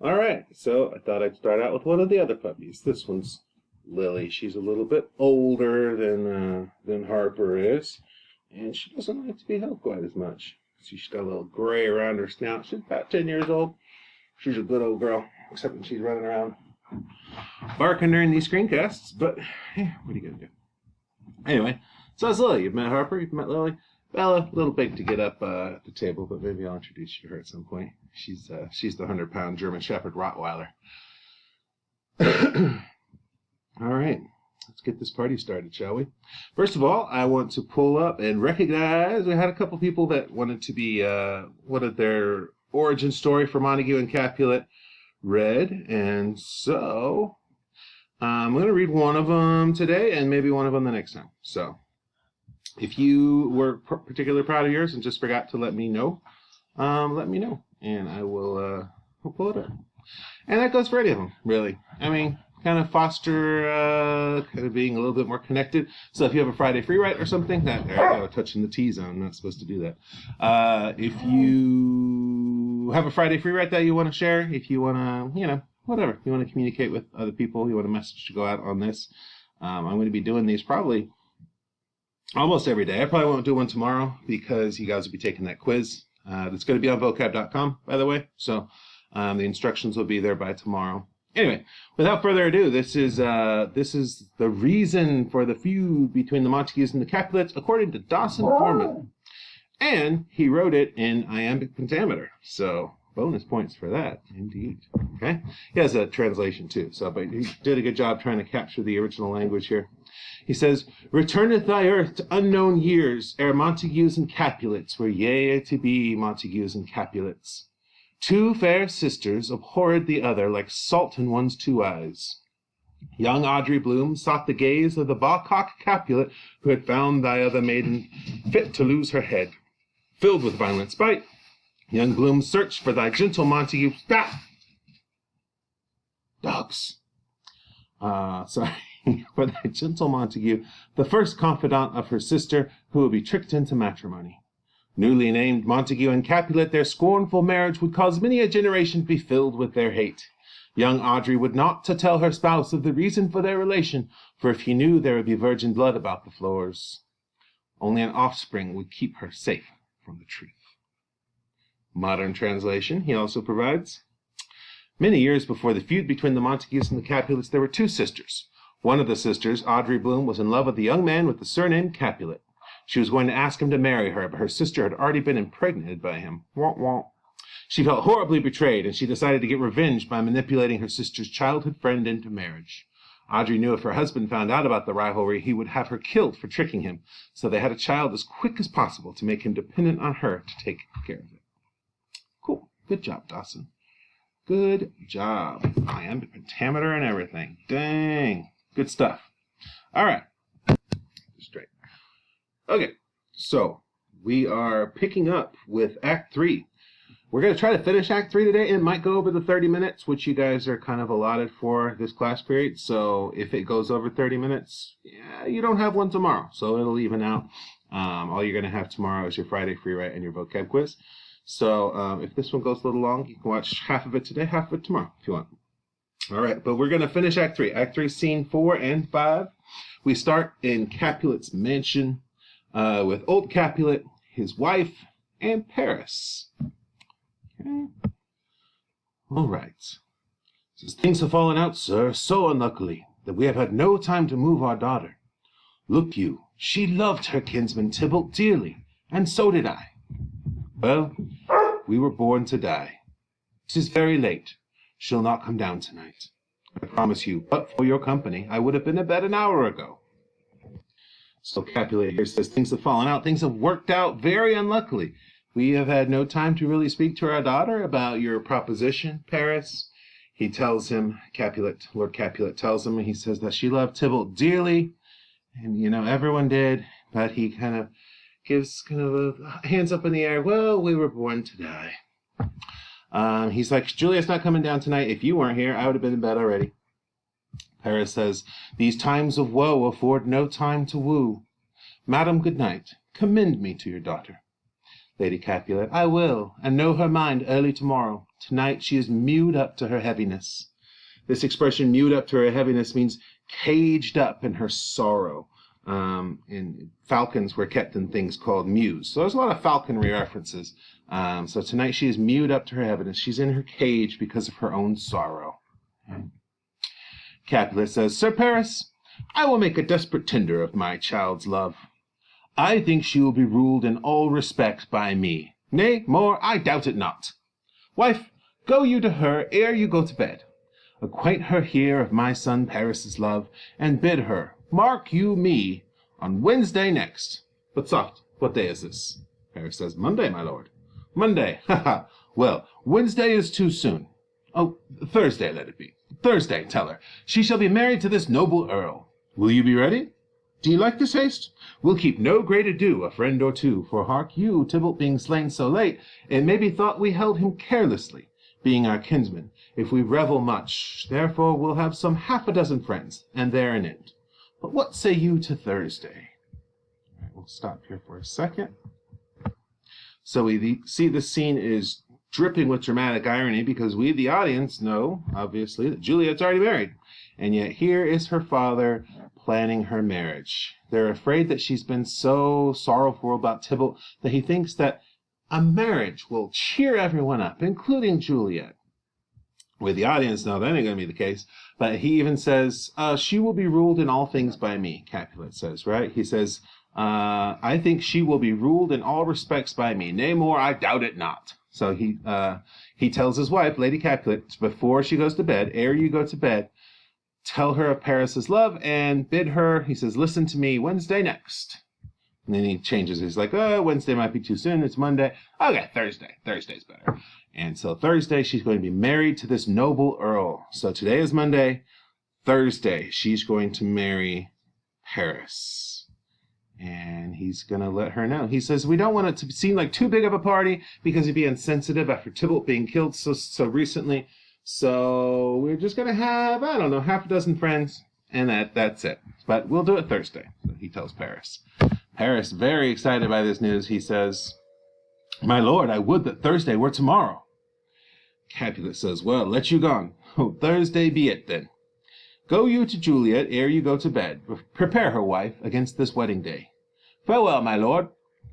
All right, so I thought I'd start out with one of the other puppies. This one's Lily. She's a little bit older than Harper is, and she doesn't like to be held quite as much. She's got a little gray around her snout. She's about 10 years old. She's a good old girl, except when she's running around barking during these screencasts. But hey, what are you gonna do? Anyway, so that's Lily. You've met Harper. You've met Lily. Bella, a little big to get up at the table, but maybe I'll introduce you to her at some point. She's the 100-pound German Shepherd Rottweiler. All right, let's get this party started, shall we? First of all, I want to pull up and recognize we had a couple people that wanted to be wanted their origin story for Montague and Capulet read, and so I'm going to read one of them today and maybe one of them the next time. So if you were particularly proud of yours and just forgot to let me know, and I will I'll pull it up. And that goes for any of them, really. I mean, kind of foster kind of being a little bit more connected. So if you have a Friday free write or something, there I go, touching the T zone. I'm not supposed to do that. If you have a Friday free write that you want to share, if you want to, whatever, you want to communicate with other people, you want a message to go out on this, I'm going to be doing these probably almost every day. I probably won't do one tomorrow because you guys will be taking that quiz. It's going to be on vocab.com, by the way. So the instructions will be there by tomorrow. Anyway, without further ado, this is the reason for the feud between the Montagues and the Capulets, according to Dawson Foreman. And he wrote it in iambic pentameter. So bonus points for that, indeed. Okay, he has a translation too. So, but he did a good job trying to capture the original language here. He says, "Returneth thy earth to unknown years, ere Montagues and Capulets were yea to be Montagues and Capulets. Two fair sisters abhorred the other like salt in one's two eyes. Young Audrey Bloom sought the gaze of the bawcock Capulet, who had found thy other maiden fit to lose her head. Filled with violent spite, young Bloom searched for thy gentle Montague. Dogs. Sorry. For thy gentle Montague, the first confidant of her sister, who would be tricked into matrimony. Newly named Montague and Capulet, their scornful marriage would cause many a generation to be filled with their hate. Young Audrey would not to tell her spouse of the reason for their relation, for if he knew there would be virgin blood about the floors. Only an offspring would keep her safe from the truth." Modern translation he also provides. Many years before the feud between the Montagues and the Capulets, there were two sisters. One of the sisters, Audrey Bloom, was in love with the young man with the surname Capulet. She was going to ask him to marry her, but her sister had already been impregnated by him. Wah, wah. She felt horribly betrayed, and she decided to get revenge by manipulating her sister's childhood friend into marriage. Audrey knew if her husband found out about the rivalry, he would have her killed for tricking him, so they had a child as quick as possible to make him dependent on her to take care of it. Cool. Good job, Dawson. Good job. Iambic pentameter and everything. Dang. Good stuff. All right. Straight. Okay. So we are picking up with Act 3. We're going to try to finish Act 3 today. It might go over the 30 minutes, which you guys are kind of allotted for this class period. So if it goes over 30 minutes, yeah, you don't have one tomorrow. So it'll even out. All you're going to have tomorrow is your Friday free write and your vocab quiz. So if this one goes a little long, you can watch half of it today, half of it tomorrow if you want. All right, but we're going to finish Act 3. Act 3, Scene 4 and 5. We start in Capulet's mansion with old Capulet, his wife, and Paris. Okay. All right. Says, "Things have fallen out, sir, so unluckily, that we have had no time to move our daughter. Look you, she loved her kinsman Tybalt dearly, and so did I. Well, we were born to die. 'Tis very late. She'll not come down tonight. I promise you, but for your company, I would have been in bed an hour ago." So Capulet here says things have fallen out. Things have worked out very unluckily. We have had no time to really speak to our daughter about your proposition, Paris. He tells him, Lord Capulet tells him, he says that she loved Tybalt dearly, and, everyone did, but he kind of gives kind of a hands up in the air. Well, we were born to die. He's like, "Juliet's not coming down tonight. If you weren't here, I would have been in bed already." Paris says, "These times of woe afford no time to woo. Madam, good night. Commend me to your daughter." Lady Capulet, "I will, and know her mind early tomorrow. Tonight she is mewed up to her heaviness. This expression, mewed up to her heaviness, means caged up in her sorrow. And falcons were kept in things called mews. So there's a lot of falconry references. So tonight she is mewed up to her heaviness. She's in her cage because of her own sorrow. Capulet says, Sir Paris, I will make a desperate tender of my child's love. I think she will be ruled in all respects by me. Nay, more, I doubt it not. Wife, go you to her ere you go to bed. Acquaint her here of my son Paris's love, and bid her, mark you me, on Wednesday next. But soft, what day is this? Paris says, Monday, my lord. Monday, ha ha. Well, Wednesday is too soon. Oh, Thursday let it be. Thursday, tell her. She shall be married to this noble earl. Will you be ready? Do you like this haste? We'll keep no great ado, a friend or two, for hark you, Tybalt being slain so late, it may be thought we held him carelessly, being our kinsman, if we revel much. Therefore we'll have some 6 friends, and there an end. But what say you to Thursday? All right, we'll stop here for a second. So we see the scene is dripping with dramatic irony because we, the audience, know, obviously, that Juliet's already married. And yet here is her father planning her marriage. They're afraid that she's been so sorrowful about Tybalt that he thinks that a marriage will cheer everyone up, including Juliet. With the audience, no, that ain't going to be the case. But he even says, she will be ruled in all things by me, Capulet says, right? He says, I think she will be ruled in all respects by me. Nay, more, I doubt it not. So he tells his wife, Lady Capulet, before she goes to bed, ere you go to bed, tell her of Paris's love and bid her, he says, listen to me Wednesday next. And then he changes. He's like, oh, Wednesday might be too soon. It's Monday. Okay, Thursday. Thursday's better. And so Thursday, she's going to be married to this noble earl. So today is Monday. Thursday, she's going to marry Paris. And he's going to let her know. He says, we don't want it to seem like too big of a party because it'd be insensitive after Tybalt being killed so recently. So we're just going to have, I don't know, 6 friends. And that's it. But we'll do it Thursday. So he tells Paris. Paris, very excited by this news, he says, my lord, I would that Thursday were tomorrow. Capulet says, well, let you gone. Oh, Thursday be it then. Go you to Juliet ere you go to bed. Prepare her, wife, against this wedding day. Farewell, my lord.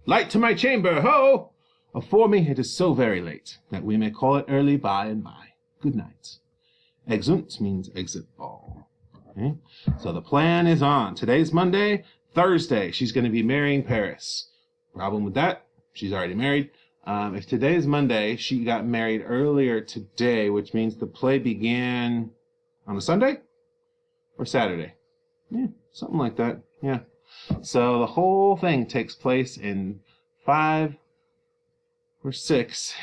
Light to my chamber, ho! Afore me it is so very late, that we may call it early by and by. Good night. Exeunt means exit all. Okay? So the plan is on. Today's Monday. Thursday, she's going to be marrying Paris. Problem with that, she's already married. If today is Monday, she got married earlier today, which means the play began on a Sunday or Saturday. Yeah, something like that. Yeah. So the whole thing takes place in 5 or 6.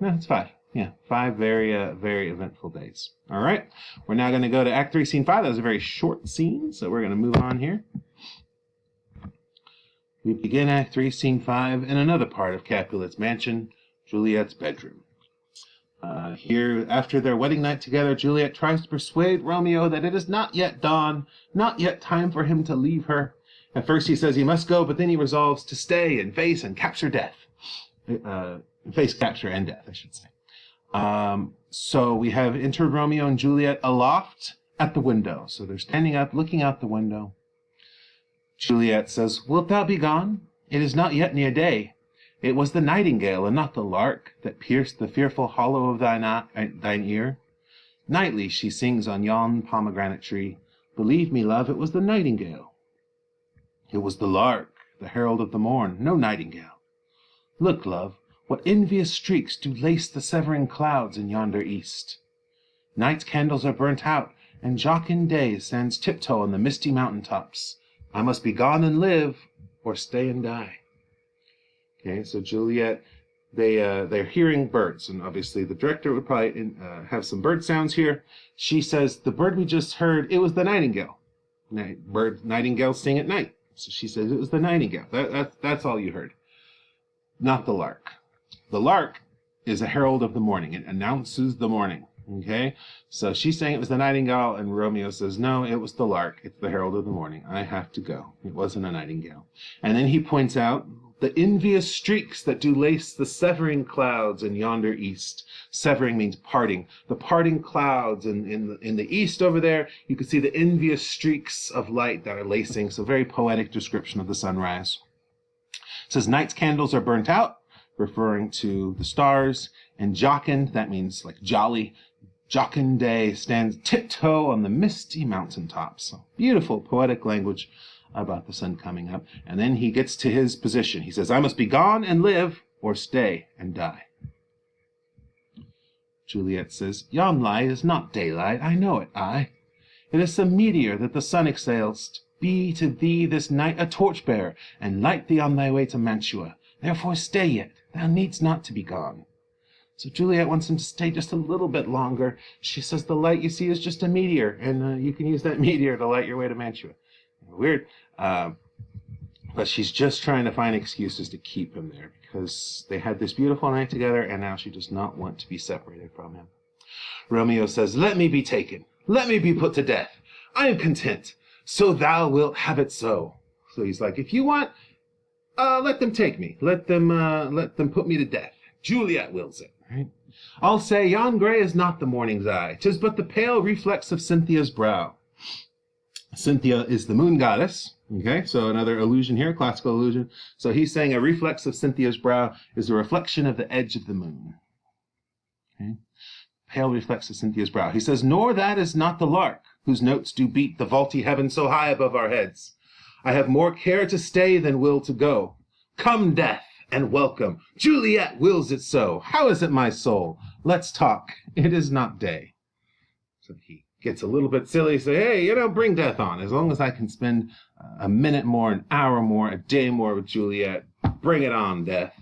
No, it's 5. Yeah, 5 very eventful days. All right. We're now going to go to Act 3, Scene 5. That was a very short scene, so we're going to move on here. We begin Act 3, Scene 5 in another part of Capulet's mansion, Juliet's bedroom. Here, after their wedding night together, Juliet tries to persuade Romeo that it is not yet dawn, not yet time for him to leave her. At first he says he must go, but then he resolves to stay and face and capture death. Face capture and death, I should say. So we have entered Romeo and Juliet aloft at the window. So they're standing up, looking out the window. Juliet says, wilt thou be gone? It is not yet near day. It was the nightingale and not the lark that pierced the fearful hollow of thine ear. Nightly she sings on yon pomegranate tree. Believe me, love, it was the nightingale. It was the lark, the herald of the morn, no nightingale. Look, love, what envious streaks do lace the severing clouds in yonder east. Night's candles are burnt out, and jocund day stands tiptoe on the misty mountain tops. I must be gone and live, or stay and die. Okay, so Juliet, they're hearing birds, and obviously the director would probably have some bird sounds here. She says, the bird we just heard, it was the nightingale. Nightingales sing at night. So she says it was the nightingale. That's all you heard. Not the lark. The lark is a herald of the morning. It announces the morning. Okay, so she's saying it was the nightingale, and Romeo says, no, it was the lark. It's the herald of the morning. I have to go. It wasn't a nightingale. And then he points out, the envious streaks that do lace the severing clouds in yonder east. Severing means parting. The parting clouds in the east over there, you can see the envious streaks of light that are lacing. So very poetic description of the sunrise. It says, night's candles are burnt out, referring to the stars. And jocund, that means like jolly. Jocund day stands tiptoe on the misty mountaintops. So beautiful poetic language about the sun coming up. And then he gets to his position. He says, I must be gone and live, or stay and die. Juliet says, yon light is not daylight, I know it, I. It is some meteor that the sun exhales. Be to thee this night a torchbearer, and light thee on thy way to Mantua. Therefore stay yet, thou needst not to be gone. So Juliet wants him to stay just a little bit longer. She says the light you see is just a meteor, and you can use that meteor to light your way to Mantua. Weird. But she's just trying to find excuses to keep him there, because they had this beautiful night together, and now she does not want to be separated from him. Romeo says, let me be taken. Let me be put to death. I am content. So thou wilt have it so. So he's like, if you want, let them take me. Let them put me to death. Juliet wills it. Right? I'll say, yon gray is not the morning's eye. 'Tis but the pale reflex of Cynthia's brow. Cynthia is the moon goddess. Okay, so another allusion here, classical allusion. So he's saying a reflex of Cynthia's brow is a reflection of the edge of the moon. Okay? Pale reflex of Cynthia's brow. He says, nor that is not the lark, whose notes do beat the vaulty heaven so high above our heads. I have more care to stay than will to go. Come, death, and welcome. Juliet wills it so. How is it, my soul? Let's talk. It is not day. So he gets a little bit silly, say, hey, bring death on. As long as I can spend a minute more, an hour more, a day more with Juliet, bring it on, death.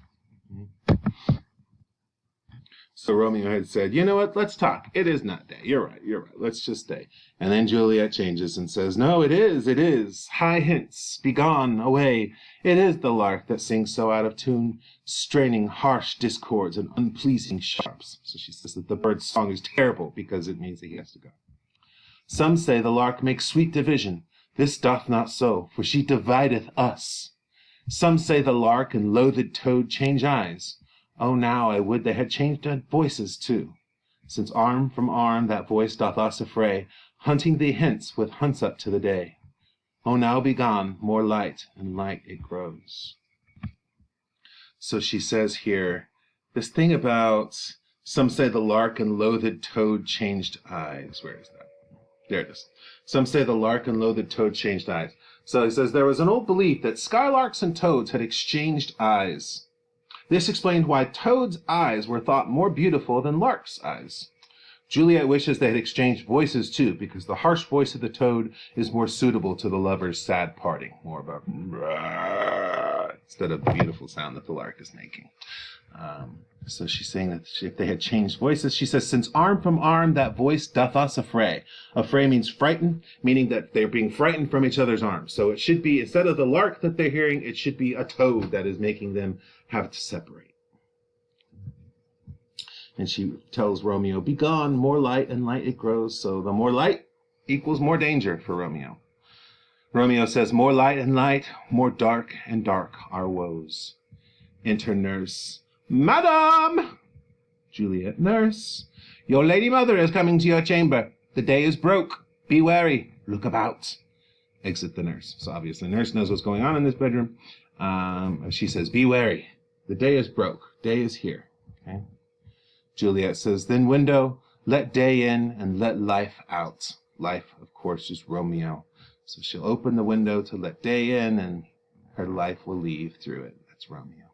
So Romeo had said, you know what, let's talk. It is not day. You're right. Let's just stay. And then Juliet changes and says, no, it is. High hints, begone, away. It is the lark that sings so out of tune, straining harsh discords and unpleasing sharps. So she says that the bird's song is terrible because it means that he has to go. Some say the lark makes sweet division. This doth not so, for she divideth us. Some say the lark and loathed toad change eyes. Oh, now I would they had changed voices too, since arm from arm that voice doth us affray, hunting thee hence with hunts up to the day. Oh, now be gone, more light, and light it grows. So she says here, this thing about some say the lark and loathed toad changed eyes. Where is that? There it is. Some say the lark and loathed toad changed eyes. So he says there was an old belief that skylarks and toads had exchanged eyes. This explained why toads' eyes were thought more beautiful than larks' eyes. Juliet wishes they had exchanged voices too, because the harsh voice of the toad is more suitable to the lover's sad parting, more about instead of the beautiful sound that the lark is making. So she's saying that if they had changed voices, she says, since arm from arm that voice doth us affray. Affray means frightened, meaning that they're being frightened from each other's arms. So it should be, instead of the lark that they're hearing, it should be a toad that is making them have to separate. And she tells Romeo, be gone, more light, and light it grows. So the more light equals more danger for Romeo. Romeo says, more light and light, more dark and dark our woes. Enter nurse. Madam! Juliet, nurse, your lady mother is coming to your chamber. The day is broke. Be wary. Look about. Exit the nurse. So obviously the nurse knows what's going on in this bedroom. She says, be wary. The day is broke. Day is here. Okay. Juliet says, then window, let day in and let life out. Life, of course, is Romeo. So she'll open the window to let day in and her life will leave through it. That's Romeo.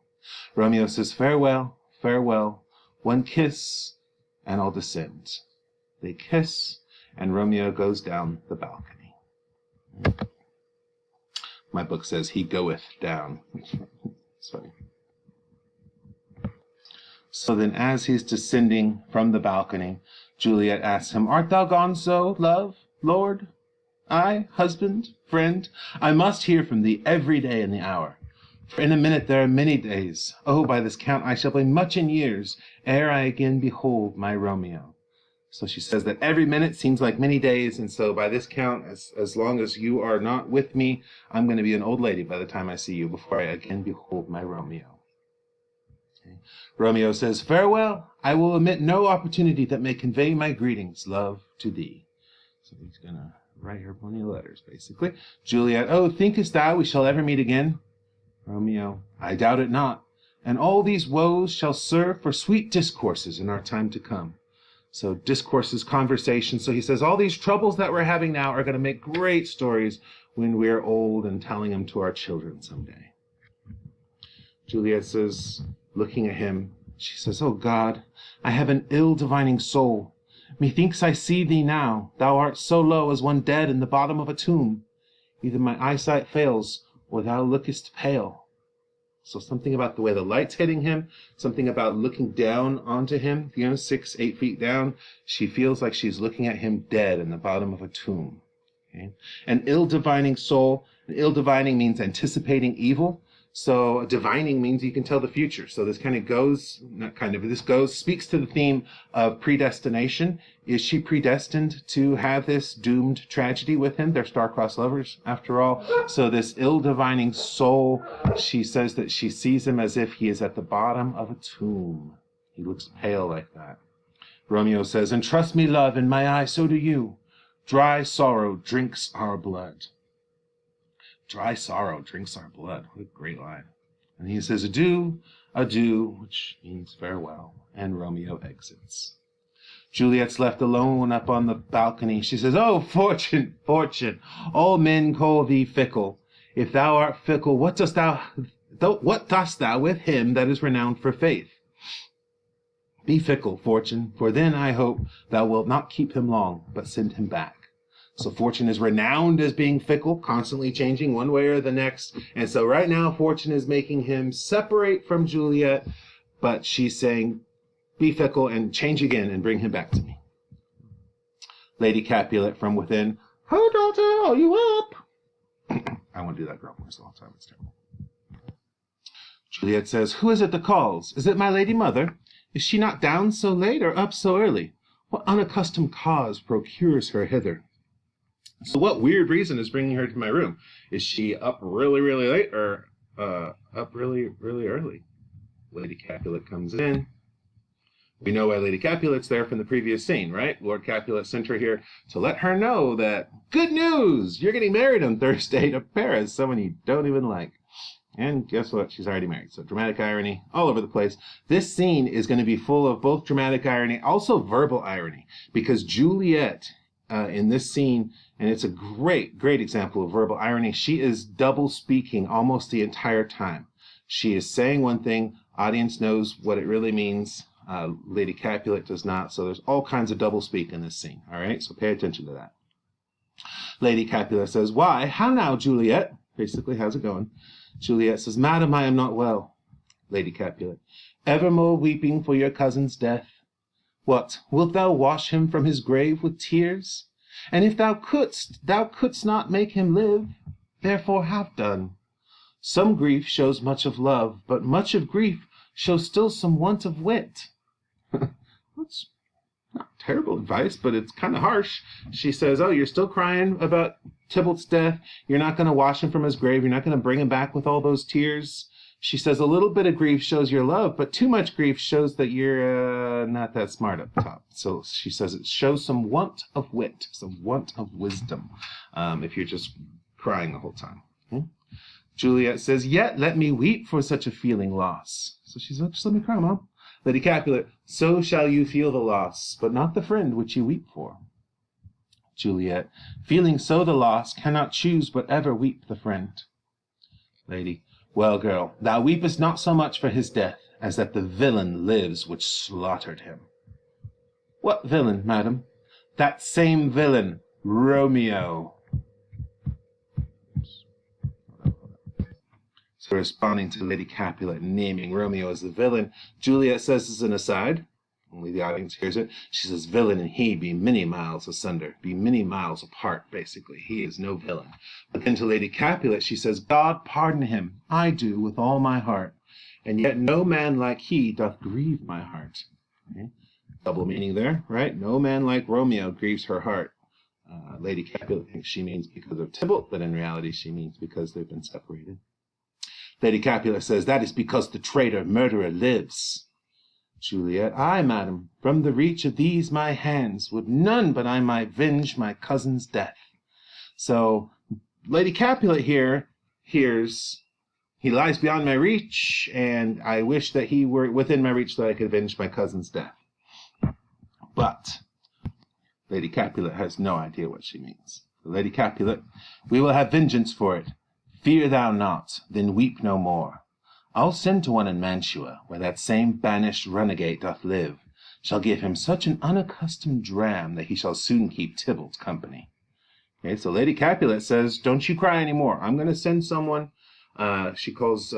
Romeo says, farewell, farewell, one kiss, and I'll descend. They kiss, and Romeo goes down the balcony. My book says he goeth down. It's funny. So then as he's descending from the balcony, Juliet asks him, art thou gone so, love, lord? I, husband, friend, I must hear from thee every day in the hour. For in a minute there are many days. Oh, by this count I shall be much in years, ere I again behold my Romeo. So she says that every minute seems like many days, and so by this count, as long as you are not with me, I'm going to be an old lady by the time I see you, before I again behold my Romeo. Okay. Romeo says, farewell, I will omit no opportunity that may convey my greetings, love, to thee. So he's going to write her plenty of letters, basically. Juliet, oh, thinkest thou we shall ever meet again? Romeo, I doubt it not, and all these woes shall serve for sweet discourses in our time to come. So discourses, conversation. So he says all these troubles that we're having now are going to make great stories when we're old and telling them to our children someday. Juliet says, looking at him, she says, oh God, I have an ill divining soul. Methinks I see thee now. Thou art so low as one dead in the bottom of a tomb. Either my eyesight fails, or thou lookest pale. So something about the way the light's hitting him, something about looking down onto him, 6, 8 feet down. She feels like she's looking at him dead in the bottom of a tomb. Okay? An ill divining soul. Ill divining means anticipating evil. So divining means you can tell the future. So this kind of goes, speaks to the theme of predestination. Is she predestined to have this doomed tragedy with him? They're star-crossed lovers, after all. So this ill divining soul, she says that she sees him as if he is at the bottom of a tomb. He looks pale like that. Romeo says, and trust me, love, in my eye, so do you. Dry sorrow drinks our blood. Dry sorrow drinks our blood. What a great line. And he says, adieu, adieu, which means farewell. And Romeo exits. Juliet's left alone up on the balcony. She says, oh, fortune, fortune, all men call thee fickle. If thou art fickle, what dost thou with him that is renowned for faith? Be fickle, fortune, for then, I hope, thou wilt not keep him long, but send him back. So Fortune is renowned as being fickle, constantly changing one way or the next. And so right now, Fortune is making him separate from Juliet, but she's saying, be fickle and change again and bring him back to me. Lady Capulet from within, oh, daughter, are you up? I want to do that girl voice all the time. It's terrible. Juliet says, who is it that calls? Is it my lady mother? Is she not down so late or up so early? What unaccustomed cause procures her hither? So what weird reason is bringing her to my room? Is she up really, really late or up really, really early? Lady Capulet comes in. We know why Lady Capulet's there from the previous scene, right? Lord Capulet sent her here to let her know that, good news, you're getting married on Thursday to Paris, someone you don't even like. And guess what? She's already married. So dramatic irony all over the place. This scene is going to be full of both dramatic irony, also verbal irony, because Juliet in this scene, and it's a great, great example of verbal irony, she is double speaking almost the entire time. She is saying one thing, audience knows what it really means. Lady Capulet does not, so there's all kinds of double speak in this scene. All right, so pay attention to that. Lady Capulet says, why, how now, Juliet? Basically, how's it going? Juliet says, madam, I am not well. Lady Capulet, evermore weeping for your cousin's death. What, wilt thou wash him from his grave with tears? And if thou couldst not make him live, therefore have done. Some grief shows much of love, but much of grief shows still some want of wit. That's not terrible advice, but it's kind of harsh. She says, oh, you're still crying about Tybalt's death. You're not going to wash him from his grave. You're not going to bring him back with all those tears. She says a little bit of grief shows your love, but too much grief shows that you're not that smart up top. So she says it shows some want of wit, some want of wisdom, if you're just crying the whole time. Juliet says, yet let me weep for such a feeling loss. So she says, just let me cry, Mom. Lady Capulet, so shall you feel the loss, but not the friend which you weep for. Juliet, feeling so the loss, cannot choose but ever weep the friend. Lady, well, girl, thou weepest not so much for his death, as that the villain lives which slaughtered him. What villain, madam? That same villain, Romeo. So responding to Lady Capulet, naming Romeo as the villain, Juliet says as an aside, only the audience hears it, she says, villain and he be many miles asunder, be many miles apart, basically. He is no villain. But then to Lady Capulet, she says, God pardon him, I do with all my heart, and yet no man like he doth grieve my heart. Okay? Double meaning there, right? No man like Romeo grieves her heart. Lady Capulet thinks she means because of Tybalt, but in reality she means because they've been separated. Lady Capulet says, that is because the traitor murderer lives. Juliet, aye, madam, from the reach of these my hands would none but I might venge my cousin's death. So Lady Capulet here hears, he lies beyond my reach, and I wish that he were within my reach so that I could avenge my cousin's death. But Lady Capulet has no idea what she means. Lady Capulet, we will have vengeance for it. Fear thou not, then weep no more. I'll send to one in Mantua, where that same banished runagate doth live, shall give him such an unaccustomed dram that he shall soon keep Tybalt company. Okay, so Lady Capulet says, don't you cry anymore. I'm going to send someone. She calls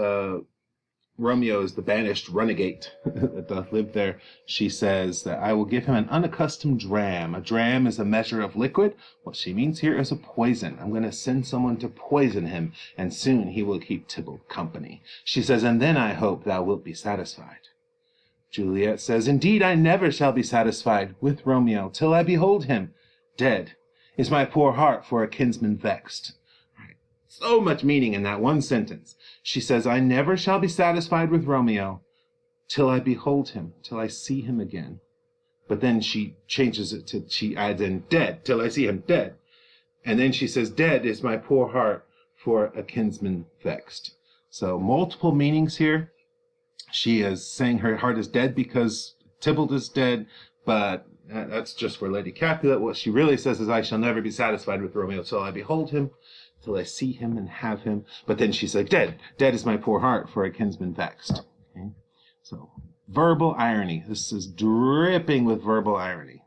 Romeo is the banished runagate that doth live there. She says that I will give him an unaccustomed dram. A dram is a measure of liquid. What she means here is a poison. I'm going to send someone to poison him, and soon he will keep Tybalt company. She says, and then I hope thou wilt be satisfied. Juliet says, indeed I never shall be satisfied with Romeo till I behold him. Dead is my poor heart for a kinsman vexed. So much meaning in that one sentence. She says, I never shall be satisfied with Romeo till I behold him, till I see him again. But then she changes it to, she adds in dead, till I see him dead. And then she says, dead is my poor heart for a kinsman vexed. So multiple meanings here. She is saying her heart is dead because Tybalt is dead, but that's just for Lady Capulet. What she really says is, I shall never be satisfied with Romeo till I behold him, till I see him and have him. But then she's like, dead is my poor heart for a kinsman vexed. Okay? So verbal irony. This is dripping with verbal irony.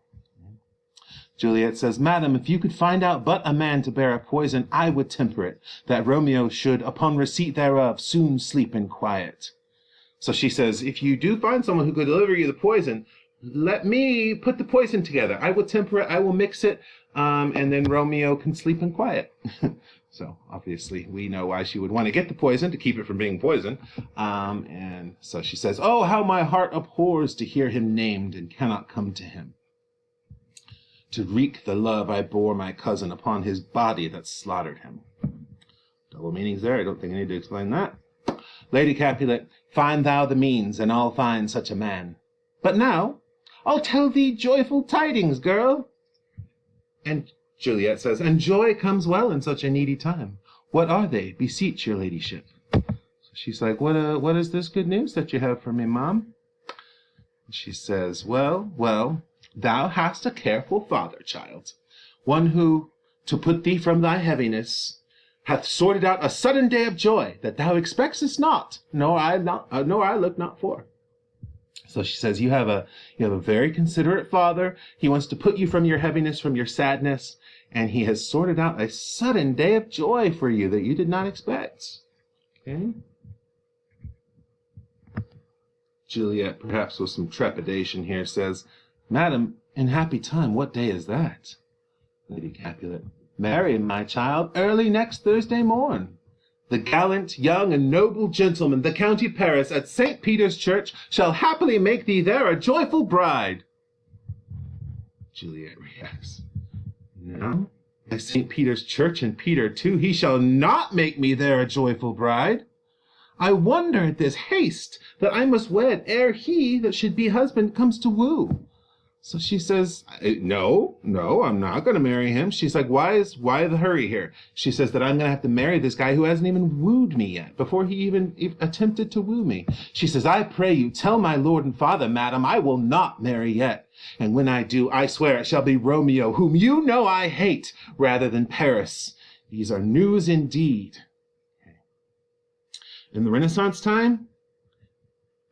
Juliet says, madam, if you could find out but a man to bear a poison, I would temper it, that Romeo should, upon receipt thereof, soon sleep in quiet. So she says, if you do find someone who could deliver you the poison, let me put the poison together. I will temper it, I will mix it, and then Romeo can sleep in quiet. So obviously we know why she would want to get the poison, to keep it from being poison. And so she says, oh, how my heart abhors to hear him named and cannot come to him, to wreak the love I bore my cousin upon his body that slaughtered him. Double meanings there. I don't think I need to explain that. Lady Capulet, find thou the means, and I'll find such a man. But now I'll tell thee joyful tidings, girl. And Juliet says, and joy comes well in such a needy time. What are they, beseech your ladyship? So she's like, what is this good news that you have for me, ma'am? She says, well, thou hast a careful father, child, one who, to put thee from thy heaviness, hath sorted out a sudden day of joy that thou expectest not, nor I look not for. So she says, you have a very considerate father. He wants to put you from your heaviness, from your sadness, and he has sorted out a sudden day of joy for you that you did not expect. Okay? Juliet, perhaps with some trepidation here, says, madam, in happy time, what day is that? Lady Capulet, marry, my child, early next Thursday morn. The gallant, young, and noble gentleman, the County Paris, at St. Peter's Church, shall happily make thee there a joyful bride. Juliet reacts, no, at St. Peter's Church, and Peter too, he shall not make me there a joyful bride. I wonder at this haste that I must wed ere he that should be husband comes to woo. So she says, no, I'm not going to marry him. She's like, why the hurry here? She says that I'm going to have to marry this guy who hasn't even wooed me yet, before he even attempted to woo me. She says, I pray you, tell my lord and father, madam, I will not marry yet. And when I do, I swear it shall be Romeo, whom you know I hate, rather than Paris. These are news indeed. In the Renaissance time,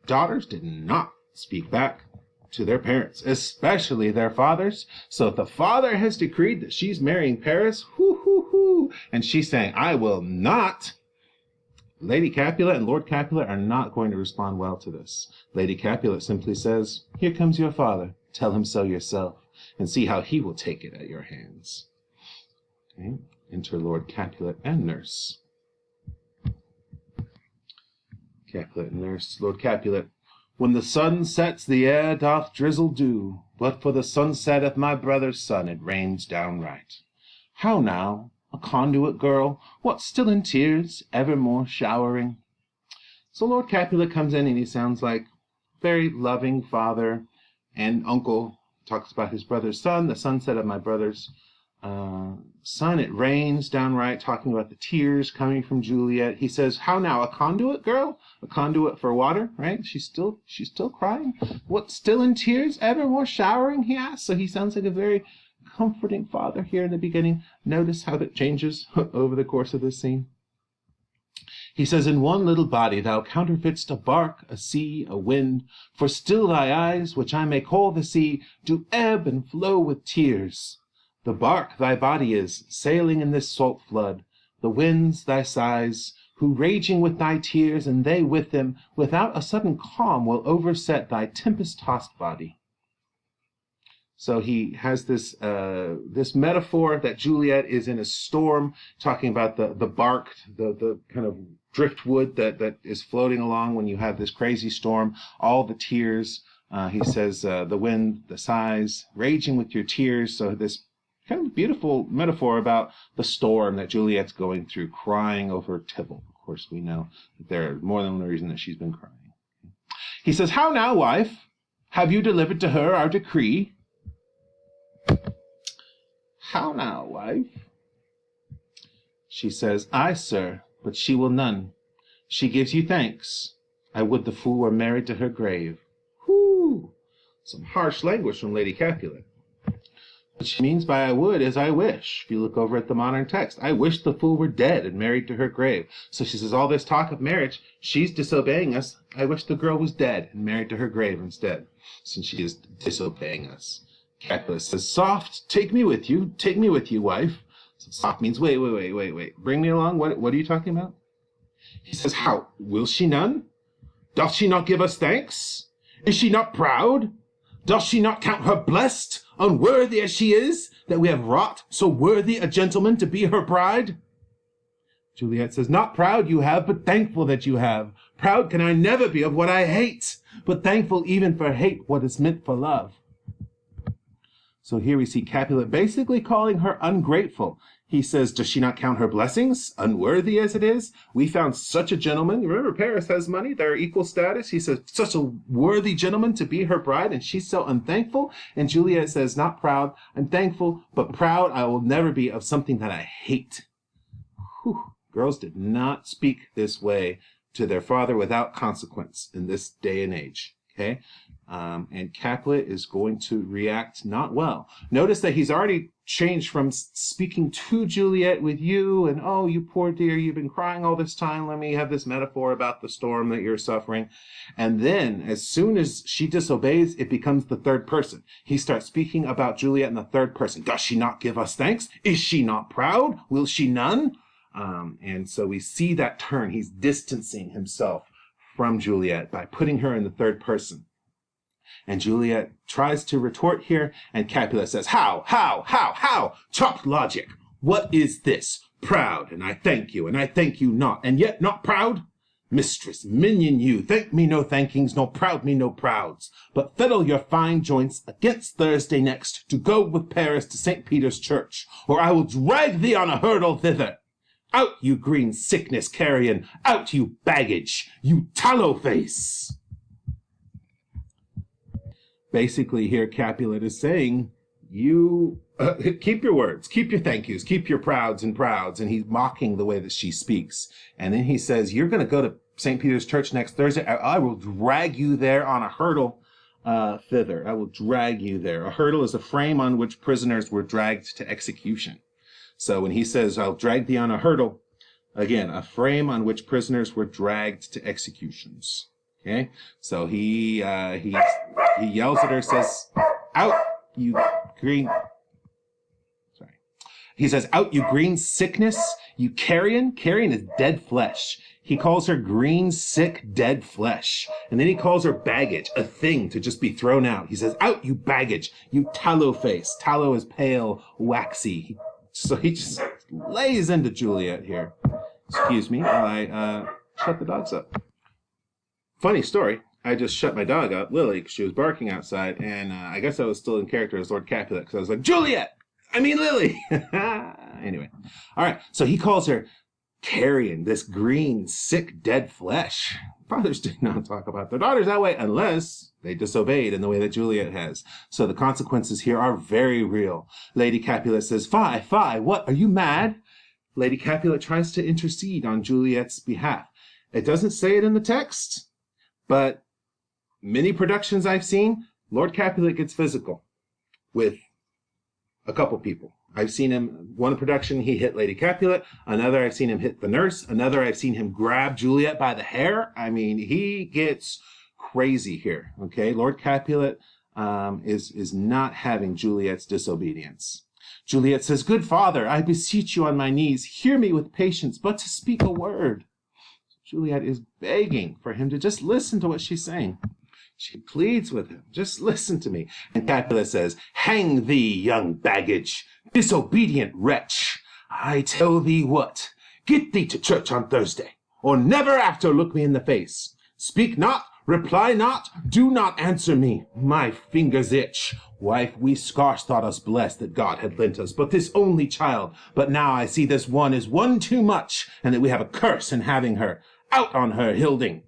daughters did not speak back to their parents, especially their fathers. So if the father has decreed that she's marrying Paris, and she's saying, I will not, Lady Capulet and Lord Capulet are not going to respond well to this. Lady Capulet simply says, here comes your father. Tell him so yourself, and see how he will take it at your hands. Okay. Enter Lord Capulet and nurse. Capulet and nurse. Lord Capulet, When the sun sets, the air doth drizzle dew, but for the sunset of my brother's son it rains downright. How now, a conduit girl, what still in tears, evermore showering? So Lord Capulet comes in and he sounds like very loving father and uncle. Talks about his brother's son, the sunset of my brother's son. It rains downright, talking about the tears coming from Juliet. He says, how now, a conduit girl? A conduit for water, right? She's still crying. What, still in tears, evermore showering, he asks. So he sounds like a very comforting father here in the beginning. Notice how that changes over the course of this scene. He says, in one little body thou counterfeit'st a bark, a sea, a wind, for still thy eyes, which I may call the sea, do ebb and flow with tears. The bark thy body is, sailing in this salt flood, the winds thy sighs, who raging with thy tears, and they with them, without a sudden calm will overset thy tempest-tossed body. So he has this metaphor that Juliet is in a storm, talking about the bark, the kind of driftwood that is floating along when you have this crazy storm, all the tears. He says, the wind, the sighs, raging with your tears. So this kind of beautiful metaphor about the storm that Juliet's going through, crying over Tybalt. Of course, we know that there are more than one reason that she's been crying. He says, how now, wife? Have you delivered to her our decree? How now, wife? She says, aye, sir, but she will none. She gives you thanks. I would the fool were married to her grave. Whoo! Some harsh language from Lady Capulet. What she means by I would is I wish. If you look over at the modern text, I wish the fool were dead and married to her grave. So she says, all this talk of marriage, she's disobeying us. I wish the girl was dead and married to her grave instead, since she is disobeying us. Capulet says, soft, take me with you, wife. So soft means wait. Bring me along. What are you talking about? He says, how? Will she none? Doth she not give us thanks? Is she not proud? Doth she not count her blessed, unworthy as she is, that we have wrought so worthy a gentleman to be her bride? Juliet says, not proud you have, but thankful that you have. Proud can I never be of what I hate, but thankful even for hate what is meant for love. So here we see Capulet basically calling her ungrateful. He says, does she not count her blessings, unworthy as it is? We found such a gentleman. Remember, Paris has money. They're equal status. He says, such a worthy gentleman to be her bride, and she's so unthankful. And Juliet says, not proud, I'm thankful, but proud I will never be of something that I hate. Whew. Girls did not speak this way to their father without consequence in this day and age. Okay? And Capulet is going to react not well. Notice that he's already changed from speaking to Juliet with you and, oh, you poor dear, you've been crying all this time. Let me have this metaphor about the storm that you're suffering. And then as soon as she disobeys, it becomes the third person. He starts speaking about Juliet in the third person. Does she not give us thanks? Is she not proud? Will she none? And so we see that turn. He's distancing himself from Juliet by putting her in the third person. And Juliet tries to retort here, and Capulet says, how? Chopped logic. What is this? Proud, and I thank you not, and yet not proud? Mistress, minion you, thank me no thankings, nor proud me no prouds, but fiddle your fine joints against Thursday next to go with Paris to St. Peter's Church, or I will drag thee on a hurdle thither. Out, you green sickness carrion, out, you baggage, you tallow face. Basically here Capulet is saying, you keep your words, keep your thank yous, keep your prouds, and he's mocking the way that she speaks. And then he says, you're going to go to St. Peter's Church next Thursday. I will drag you there on a hurdle thither. I will drag you there. A hurdle is a frame on which prisoners were dragged to execution. So when he says, I'll drag thee on a hurdle, again, a frame on which prisoners were dragged to executions. Okay, so he yells at her, says, out, you green... Sorry. He says, out, you green sickness, you carrion. Carrion is dead flesh. He calls her green, sick, dead flesh. And then he calls her baggage, a thing to just be thrown out. He says, out, you baggage, you tallow face. Tallow is pale, waxy. So he just lays into Juliet here. Excuse me while I shut the dogs up. Funny story. I just shut my dog up, Lily, because she was barking outside, and I guess I was still in character as Lord Capulet, because I was like, Juliet! I mean Lily! Anyway. All right, so he calls her carrion, this green, sick, dead flesh. Fathers did not talk about their daughters that way unless they disobeyed in the way that Juliet has. So the consequences here are very real. Lady Capulet says, Fie, fie, what, are you mad? Lady Capulet tries to intercede on Juliet's behalf. It doesn't say it in the text, but many productions I've seen, Lord Capulet gets physical with a couple people. I've seen him, one production, he hit Lady Capulet. Another, I've seen him hit the nurse. Another, I've seen him grab Juliet by the hair. I mean, he gets crazy here, okay? Lord Capulet is not having Juliet's disobedience. Juliet says, Good father, I beseech you on my knees, hear me with patience, but to speak a word. Juliet is begging for him to just listen to what she's saying. She pleads with him, just listen to me. And Capulet says, Hang thee, young baggage, disobedient wretch. I tell thee what, get thee to church on Thursday, or never after look me in the face. Speak not, reply not, do not answer me. My fingers itch. Wife, we scarce thought us blessed that God had lent us but this only child. But now I see this one is one too much, and that we have a curse in having her. Out on her, Hilding.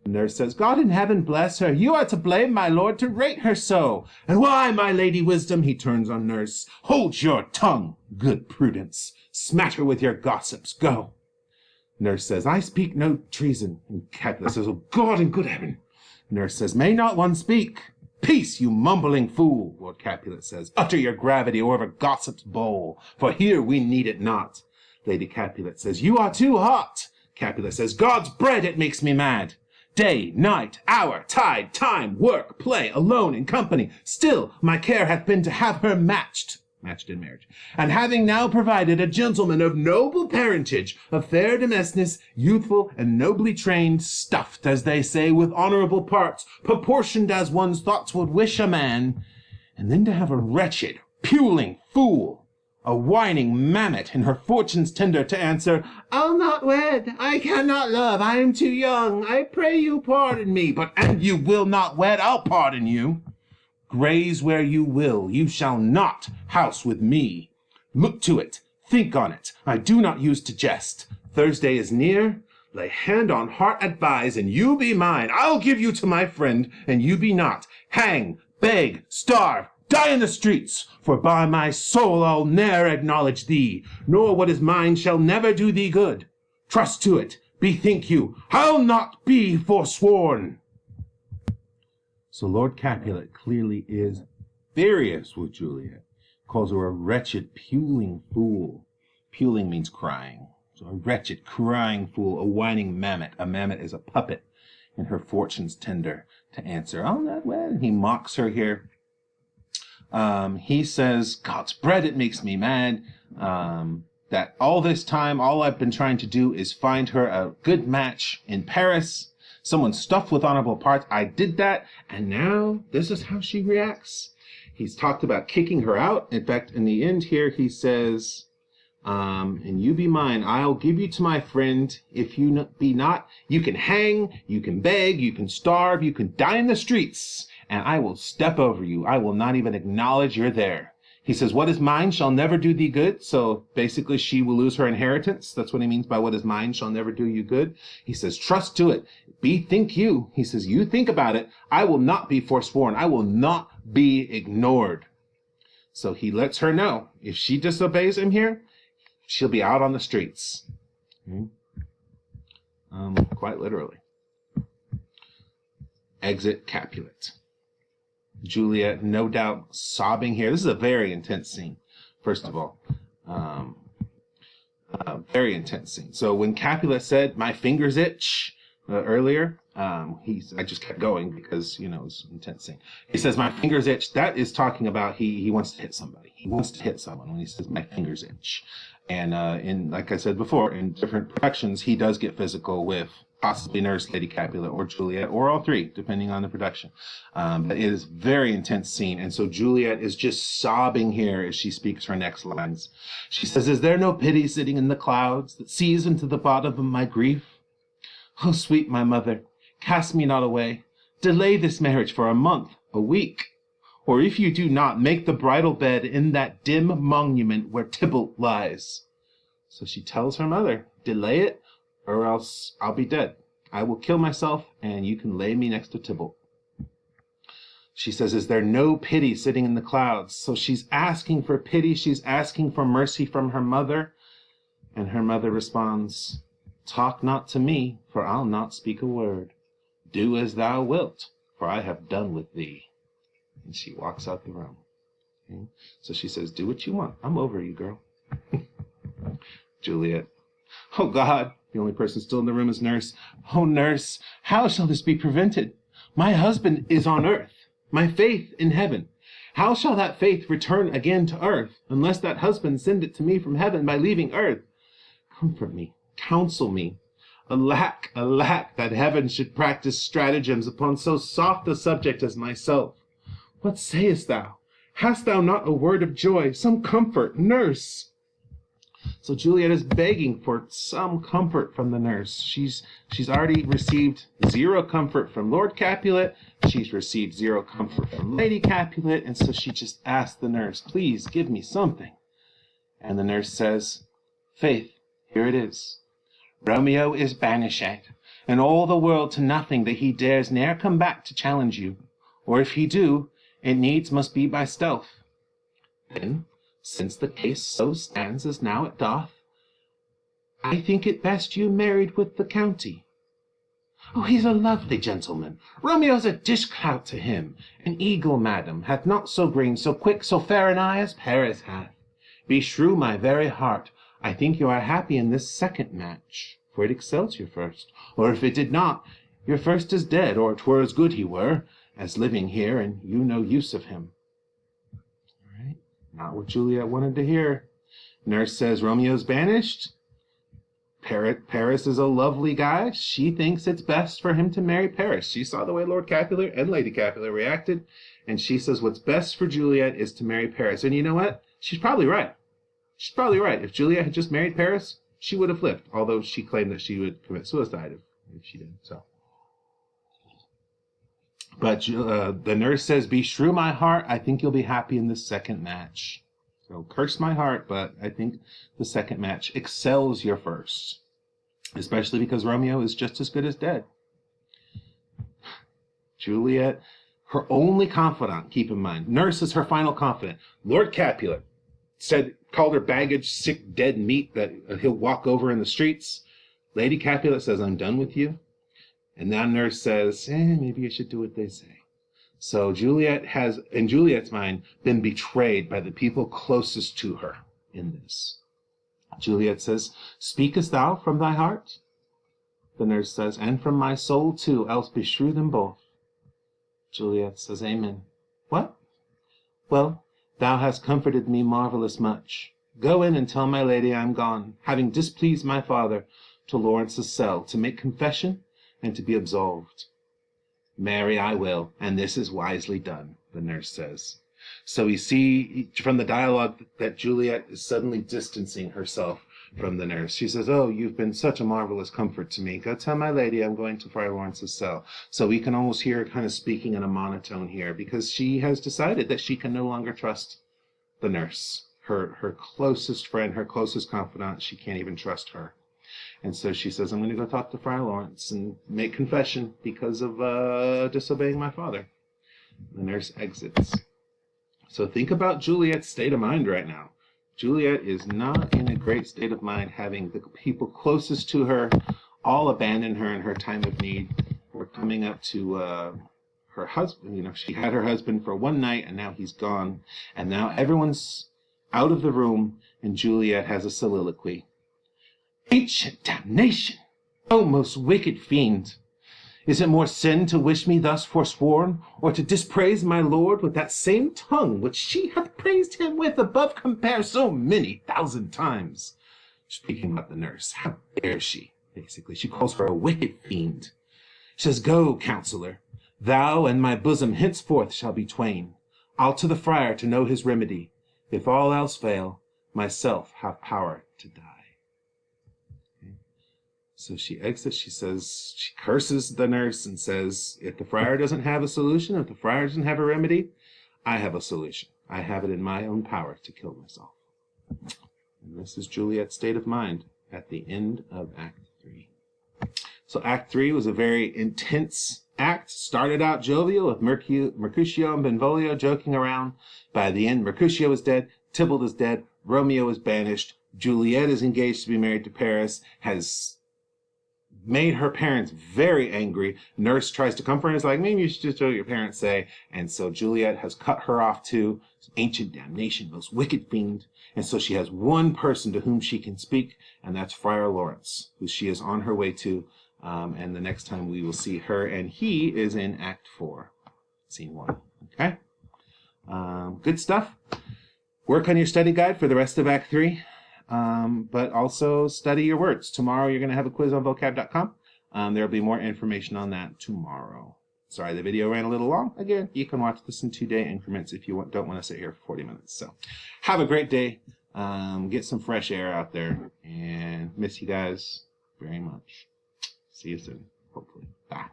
The nurse says, God in heaven bless her. You are to blame, my lord, to rate her so. And why, my lady Wisdom? He turns on nurse. Hold your tongue, good Prudence. Smatter with your gossips. Go. Nurse says, I speak no treason. And Capulet says, Oh, God in good heaven. Nurse says, May not one speak? Peace, you mumbling fool, Lord Capulet says. Utter your gravity over gossip's bowl, for here we need it not. Lady Capulet says, You are too hot. Capulet says, God's bread, it makes me mad. Day, night, hour, tide, time, work, play, alone, in company. Still, my care hath been to have her matched in marriage. And having now provided a gentleman of noble parentage, of fair domesticness, youthful and nobly trained, stuffed, as they say, with honorable parts, proportioned as one's thoughts would wish a man, and then to have a wretched, puling fool, a whining mammet in her fortune's tender to answer, I'll not wed, I cannot love, I am too young, I pray you pardon me, but and you will not wed, I'll pardon you. Graze where you will, you shall not house with me. Look to it, think on it, I do not use to jest. Thursday is near, lay hand on heart, advise, and you be mine. I'll give you to my friend, and you be not. Hang, beg, starve, die in the streets, for by my soul I'll ne'er acknowledge thee, nor what is mine shall never do thee good. Trust to it, bethink you, I'll not be forsworn. So Lord Capulet clearly is furious with Juliet, calls her a wretched, puling fool. Puling means crying. So a wretched, crying fool, a whining mammet. A mammet is a puppet in her fortune's tender to answer, I'll not wed. And he mocks her here. He says, God's bread, it makes me mad. That all this time, all I've been trying to do is find her a good match in Paris. Someone stuffed with honorable parts. I did that. And now this is how she reacts. He's talked about kicking her out. In fact, in the end here, he says, and you be mine. I'll give you to my friend. If you be not, you can hang, you can beg, you can starve, you can die in the streets. And I will step over you. I will not even acknowledge you're there. He says, what is mine shall never do thee good. So basically she will lose her inheritance. That's what he means by what is mine shall never do you good. He says, trust to it. Bethink you. He says, you think about it. I will not be forsworn. I will not be ignored. So he lets her know if she disobeys him here, she'll be out on the streets. Quite literally. Exit Capulet. Juliet, no doubt, sobbing here. This is a very intense scene, first of all. Very intense scene. So when Capulet said, my fingers itch, earlier, I just kept going because, you know, it's an intense scene. He says, my fingers itch. That is talking about he wants to hit somebody. He wants to hit someone when he says, my fingers itch. And in, like I said before, in different productions, he does get physical with possibly Nurse Lady Capulet or Juliet or all three, depending on the production. But it is a very intense scene. And so Juliet is just sobbing here as she speaks her next lines. She says, is there no pity sitting in the clouds that sees into the bottom of my grief? Oh, sweet my mother, cast me not away. delay this marriage for a month, a week. Or if you do not, make the bridal bed in that dim monument where Tybalt lies. So she tells her mother, delay it, or else I'll be dead. I will kill myself, and you can lay me next to Tybalt. She says, is there no pity sitting in the clouds? So she's asking for pity. She's asking for mercy from her mother. And her mother responds, talk not to me, for I'll not speak a word. Do as thou wilt, for I have done with thee. And she walks out the room. Okay? So she says, do what you want. I'm over you, girl. Juliet. Oh, God. The only person still in the room is Nurse. Oh, Nurse, how shall this be prevented? My husband is on earth, my faith in heaven. How shall that faith return again to earth, unless that husband send it to me from heaven by leaving earth? Comfort me, counsel me. Alack, alack, that heaven should practice stratagems upon so soft a subject as myself. What sayest thou? Hast thou not a word of joy, some comfort, Nurse? So Juliet is begging for some comfort from the nurse. She's already received zero comfort from Lord Capulet. She's received zero comfort from Lady Capulet. And so she just asked the nurse, please give me something. And the nurse says, faith, here it is. Romeo is banished, and all the world to nothing that he dares ne'er come back to challenge you. Or if he do, it needs must be by stealth. Then, since the case so stands as now it doth, I think it best you married with the county. Oh, he's a lovely gentleman. Romeo's a dish-clout to him. An eagle, madam, hath not so green, so quick, so fair an eye as Paris hath. Beshrew my very heart, I think you are happy in this second match, for it excels your first. Or if it did not, your first is dead, or 'twere as good he were, as living here, and you no use of him. All right, not what Juliet wanted to hear. Nurse says Romeo's banished. Paris is a lovely guy. She thinks it's best for him to marry Paris. She saw the way Lord Capulet and Lady Capulet reacted, and she says what's best for Juliet is to marry Paris. And you know what? She's probably right. She's probably right. If Juliet had just married Paris, she would have lived, although she claimed that she would commit suicide if she did. So, but the nurse says, beshrew my heart, I think you'll be happy in this second match. So curse my heart, but I think the second match excels your first, especially because Romeo is just as good as dead. Juliet, her only confidant, keep in mind. Nurse is her final confidant. Lord Capulet called her baggage sick, dead meat that he'll walk over in the streets. Lady Capulet says, I'm done with you. And now Nurse says, maybe I should do what they say. So Juliet has, in Juliet's mind, been betrayed by the people closest to her in this. Juliet says, speakest thou from thy heart? The nurse says, and from my soul too, else beshrew them both. Juliet says, amen. What? Well, thou hast comforted me marvellous much. Go in and tell my lady I am gone, having displeased my father, to Lawrence's cell, to make confession and to be absolved. Marry, I will, and this is wisely done, the nurse says. So we see from the dialogue that Juliet is suddenly distancing herself from the nurse. She says, oh, you've been such a marvelous comfort to me. Go tell my lady I'm going to Friar Lawrence's cell. So we can almost hear her kind of speaking in a monotone here, because she has decided that she can no longer trust the nurse. Her closest friend, her closest confidant, she can't even trust her. And so she says, I'm going to go talk to Friar Lawrence and make confession because of disobeying my father. The nurse exits. So think about Juliet's state of mind right now. Juliet is not in a great state of mind, having the people closest to her all abandon her in her time of need. We're coming up to her husband. You know, she had her husband for one night, and now he's gone. And now everyone's out of the room, and Juliet has a soliloquy. Ancient damnation! O most wicked fiend! Is it more sin to wish me thus forsworn, or to dispraise my lord with that same tongue which she hath praised him with above compare so many thousand times? Speaking about the nurse, how dare she? Basically, she calls her a wicked fiend. She says, go, counselor, thou and my bosom henceforth shall be twain. I'll to the friar to know his remedy. If all else fail, myself have power to die. So she exits. She says, she curses the nurse and says, if the friar doesn't have a solution, if the friar doesn't have a remedy, I have a solution. I have it in my own power to kill myself. And this is Juliet's state of mind at the end of Act 3. So Act 3 was a very intense act. Started out jovial with Mercutio and Benvolio joking around. By the end, Mercutio is dead, Tybalt is dead, Romeo is banished, Juliet is engaged to be married to Paris, has made her parents very angry. Nurse tries to comfort her, is like, maybe you should just do what your parents say. And so Juliet has cut her off too. Ancient damnation, most wicked fiend. And so she has one person to whom she can speak, and that's Friar Lawrence, who she is on her way to. And the next time we will see her, and he is in Act 4, Scene 1. Okay? Good stuff. Work on your study guide for the rest of Act 3. But also study your words. Tomorrow you're going to have a quiz on vocab.com. There'll be more information on that tomorrow. Sorry, the video ran a little long. Again, you can watch this in 2-day increments if you don't want to sit here for 40 minutes. So have a great day. Get some fresh air out there, and miss you guys very much. See you soon, hopefully. Bye.